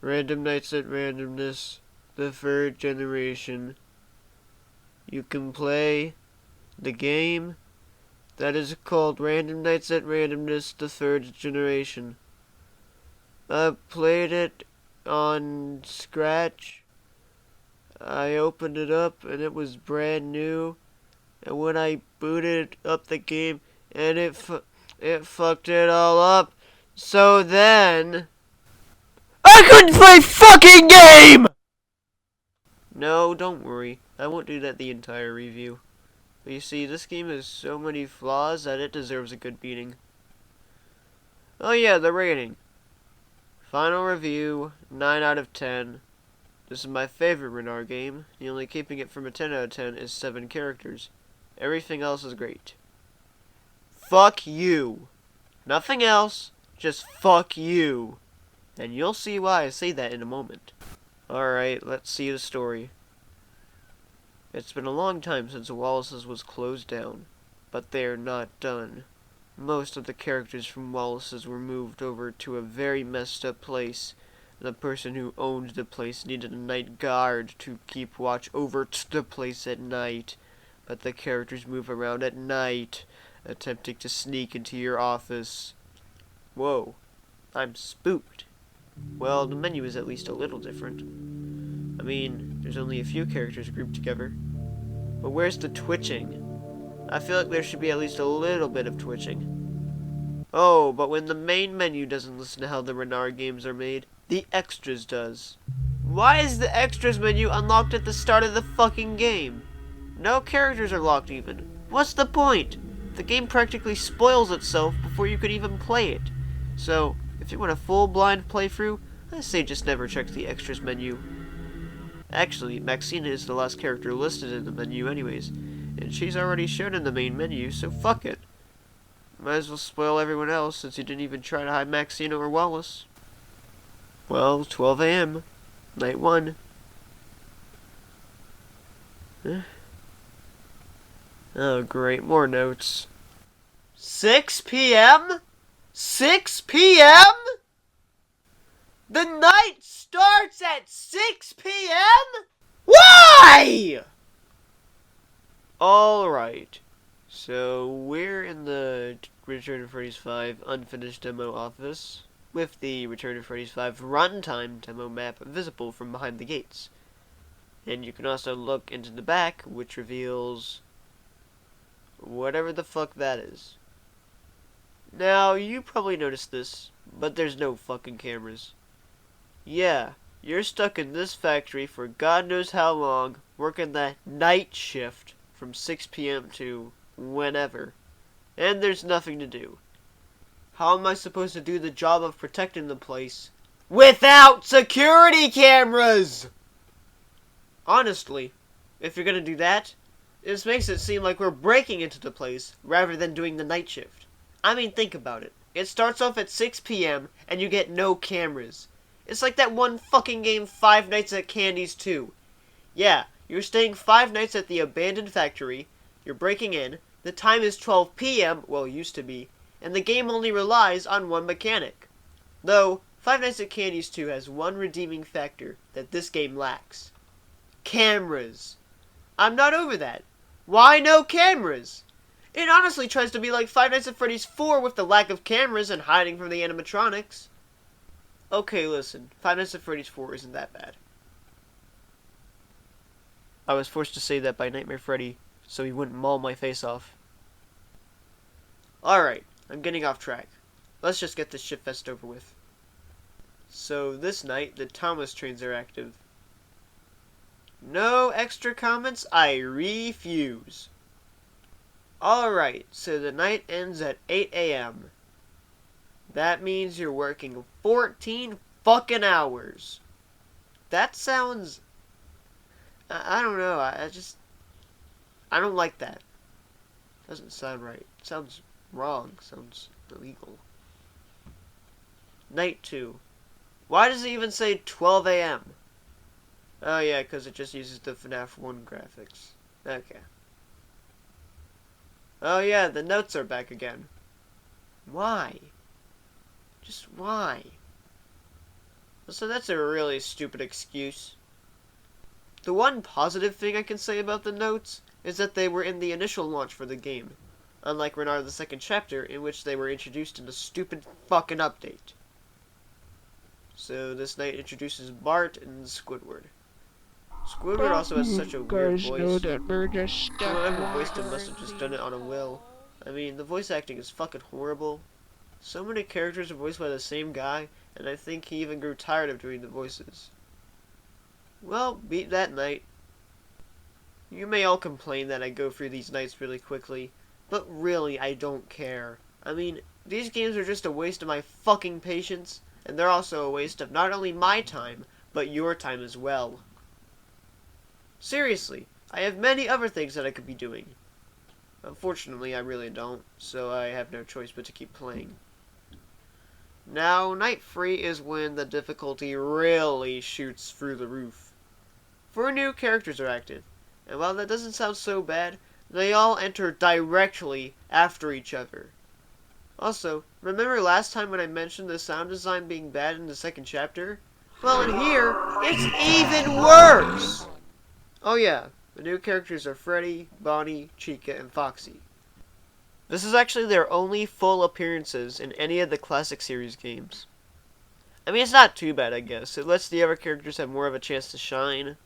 Random Nights at Randomness, the third generation. You can play the game that is called Random Nights at Randomness, the third generation. I played it on Scratch. I opened it up and it was brand new. And when I booted up the game, and it fucked it all up. So then I couldn't play fucking game! No, don't worry. I won't do that the entire review. But you see, this game has so many flaws that it deserves a good beating. Oh yeah, the rating. Final review, 9 out of 10. This is my favorite RNaR game. The only keeping it from a 10 out of 10 is 7 characters. Everything else is great. Fuck you. Nothing else, just fuck you. And you'll see why I say that in a moment. Alright, let's see the story. It's been a long time since Wallace's was closed down, but they're not done. Most of the characters from Wallace's were moved over to a very messed up place. The person who owned the place needed a night guard to keep watch over the place at night. But the characters move around at night, attempting to sneak into your office. Whoa, I'm spooked. Well, the menu is at least a little different. I mean, there's only a few characters grouped together. But where's the twitching? I feel like there should be at least a little bit of twitching. Oh, but when the main menu doesn't listen to how the RNaR games are made, the extras does. Why is the extras menu unlocked at the start of the fucking game? No characters are locked even. What's the point? The game practically spoils itself before you could even play it. So, if you want a full blind playthrough, I say just never check the extras menu. Actually, Maxina is the last character listed in the menu anyways, and she's already shown in the main menu, so fuck it. Might as well spoil everyone else since you didn't even try to hide Maxina or Wallace. Well, 12 a.m. Night 1. Oh, great. More notes. 6 p.m.? 6 p.m.? The night starts at 6 p.m.? Why? Alright. So, we're in the Return to Freddy's 5 unfinished demo office with the Return to Freddy's 5 runtime demo map visible from behind the gates. And you can also look into the back, which reveals whatever the fuck that is. Now, you probably noticed this, but there's no fucking cameras. Yeah, you're stuck in this factory for God knows how long, working that night shift from 6 p.m. to whenever. And there's nothing to do. How am I supposed to do the job of protecting the place without security cameras? Honestly, if you're gonna do that, this makes it seem like we're breaking into the place rather than doing the night shift. I mean, think about it. It starts off at 6 p.m. and you get no cameras. It's like that one fucking game, Five Nights at Candy's 2. Yeah, you're staying 5 nights at the abandoned factory, you're breaking in, the time is 12 p.m., well, used to be, and the game only relies on one mechanic. Though, Five Nights at Candy's 2 has one redeeming factor that this game lacks. Cameras. I'm not over that. Why no cameras? It honestly tries to be like Five Nights at Freddy's 4 with the lack of cameras and hiding from the animatronics. Okay, listen. Five Nights at Freddy's 4 isn't that bad. I was forced to say that by Nightmare Freddy, so he wouldn't maul my face off. Alright, I'm getting off track. Let's just get this shitfest over with. So, this night, the Thomas trains are active. No extra comments? I refuse. Alright, so the night ends at 8 a.m. That means you're working 14 fucking hours. That sounds... I don't know, I don't like that. Doesn't sound right. Sounds wrong. Sounds illegal. Night 2. Why does it even say 12 a.m.? Oh yeah, because it just uses the FNAF 1 graphics. Okay. Oh yeah, the notes are back again. Why? Just why? So that's a really stupid excuse. The one positive thing I can say about the notes is that they were in the initial launch for the game, unlike RNaR the second chapter, in which they were introduced in a stupid fucking update. So this night introduces Bart and Squidward. Squidward also has such a weird voice. Whoever voiced him must have just done it on a will. I mean, the voice acting is fucking horrible. So many characters are voiced by the same guy, and I think he even grew tired of doing the voices. Well, beat that night. You may all complain that I go through these nights really quickly, but really I don't care. I mean, these games are just a waste of my fucking patience, and they're also a waste of not only my time, but your time as well. Seriously, I have many other things that I could be doing. Unfortunately, I really don't, so I have no choice but to keep playing. Now, night 3 is when the difficulty really shoots through the roof. 4 new characters are active, and while that doesn't sound so bad, they all enter directly after each other. Also, remember last time when I mentioned the sound design being bad in the second chapter? Well, in here, it's even worse! Oh yeah, the new characters are Freddy, Bonnie, Chica, and Foxy. This is actually their only full appearances in any of the Classic series games. I mean, it's not too bad, I guess. It lets the other characters have more of a chance to shine.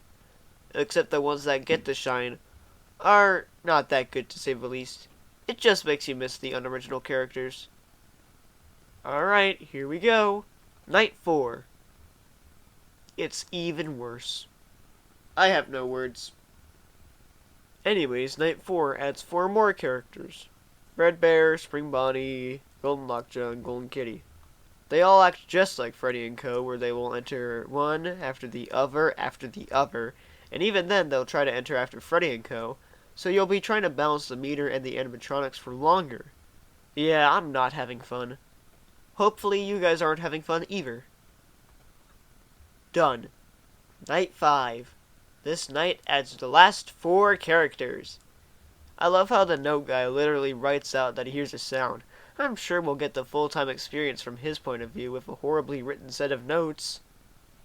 Except the ones that get to shine are not that good, to say the least. It just makes you miss the unoriginal characters. Alright, here we go. Night 4. It's even worse. I have no words. Anyways, Night 4 adds 4 more characters. Red Bear, Spring Bonnie, Golden Lockjaw, and Golden Kitty. They all act just like Freddy and Co., where they will enter one after the other, and even then they'll try to enter after Freddy and Co., so you'll be trying to balance the meter and the animatronics for longer. Yeah, I'm not having fun. Hopefully you guys aren't having fun either. Done. Night 5. This night adds the last 4 characters. I love how the note guy literally writes out that he hears a sound. I'm sure we'll get the full-time experience from his point of view with a horribly written set of notes.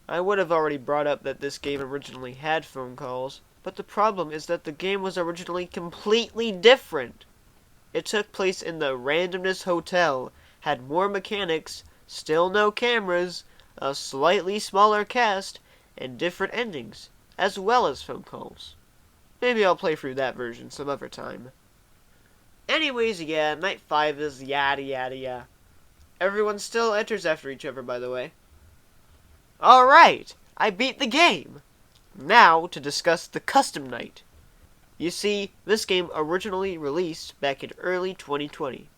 I would have already brought up that this game originally had phone calls, but the problem is that the game was originally completely different. It took place in the Randomness Hotel, had more mechanics, still no cameras, a slightly smaller cast, and different endings, as well as phone calls. Maybe I'll play through that version some other time. Anyways, yeah, Night 5 is yada yada yada. Everyone still enters after each other, by the way. Alright, I beat the game! Now to discuss the custom night. You see, this game originally released back in early 2020.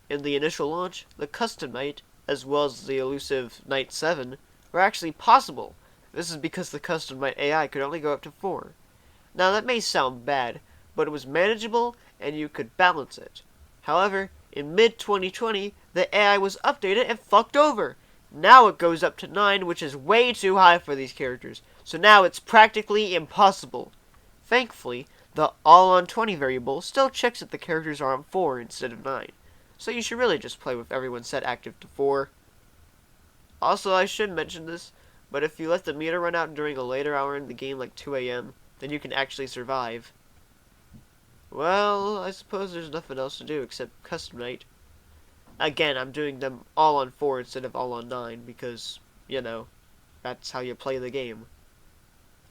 In the initial launch, the custom night, as well as the elusive Night 7, were actually possible. This is because the custom night AI could only go up to 4. Now that may sound bad, but it was manageable and you could balance it. However, in mid-2020, the AI was updated and fucked over. Now it goes up to 9, which is way too high for these characters, so now it's practically impossible. Thankfully, the all on 20 variable still checks if the characters are on 4 instead of 9, so you should really just play with everyone set active to 4. Also, I should mention this, but if you let the meter run out during a later hour in the game like 2 AM, then you can actually survive. Well, I suppose there's nothing else to do except custom night. Again, I'm doing them all on 4 instead of all on 9 because, you know, that's how you play the game.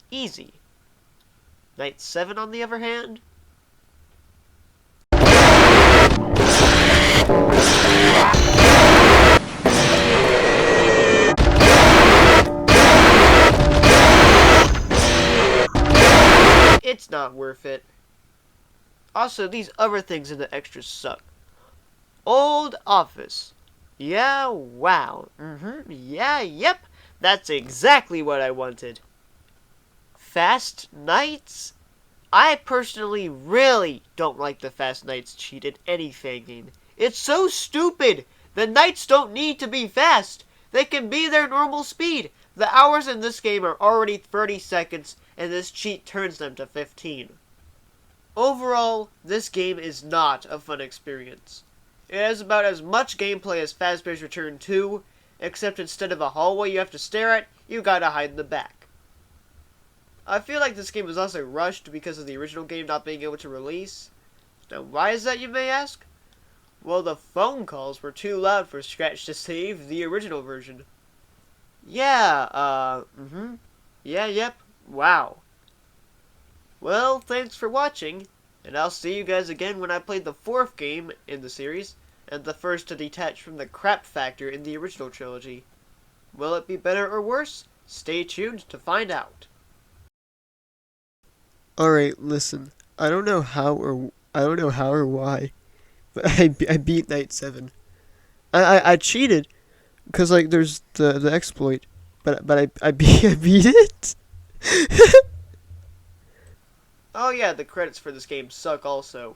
Easy. Night 7, on the other hand? It's not worth it. Also, these other things in the extras suck. Old Office. Yeah, wow. Yeah, yep. That's exactly what I wanted. Fast Nights? I personally really don't like the Fast Nights cheat in anything game. It's so stupid. The nights don't need to be fast. They can be their normal speed. The hours in this game are already 30 seconds, and this cheat turns them to 15. Overall, this game is not a fun experience. It has about as much gameplay as Fazbear's Return 2, except instead of a hallway you have to stare at, you gotta hide in the back. I feel like this game was also rushed because of the original game not being able to release. Now, why is that, you may ask? Well, the phone calls were too loud for Scratch to save the original version. Yeah, Yeah, yep. Wow. Well, thanks for watching, and I'll see you guys again when I play the 4th game in the series, and the first to detach from the crap factor in the original trilogy. Will it be better or worse? Stay tuned to find out. Alright, listen. I don't know how or why, but I beat Night 7. I cheated, because, like, there's the exploit, but I beat it? Oh yeah, the credits for this game suck also.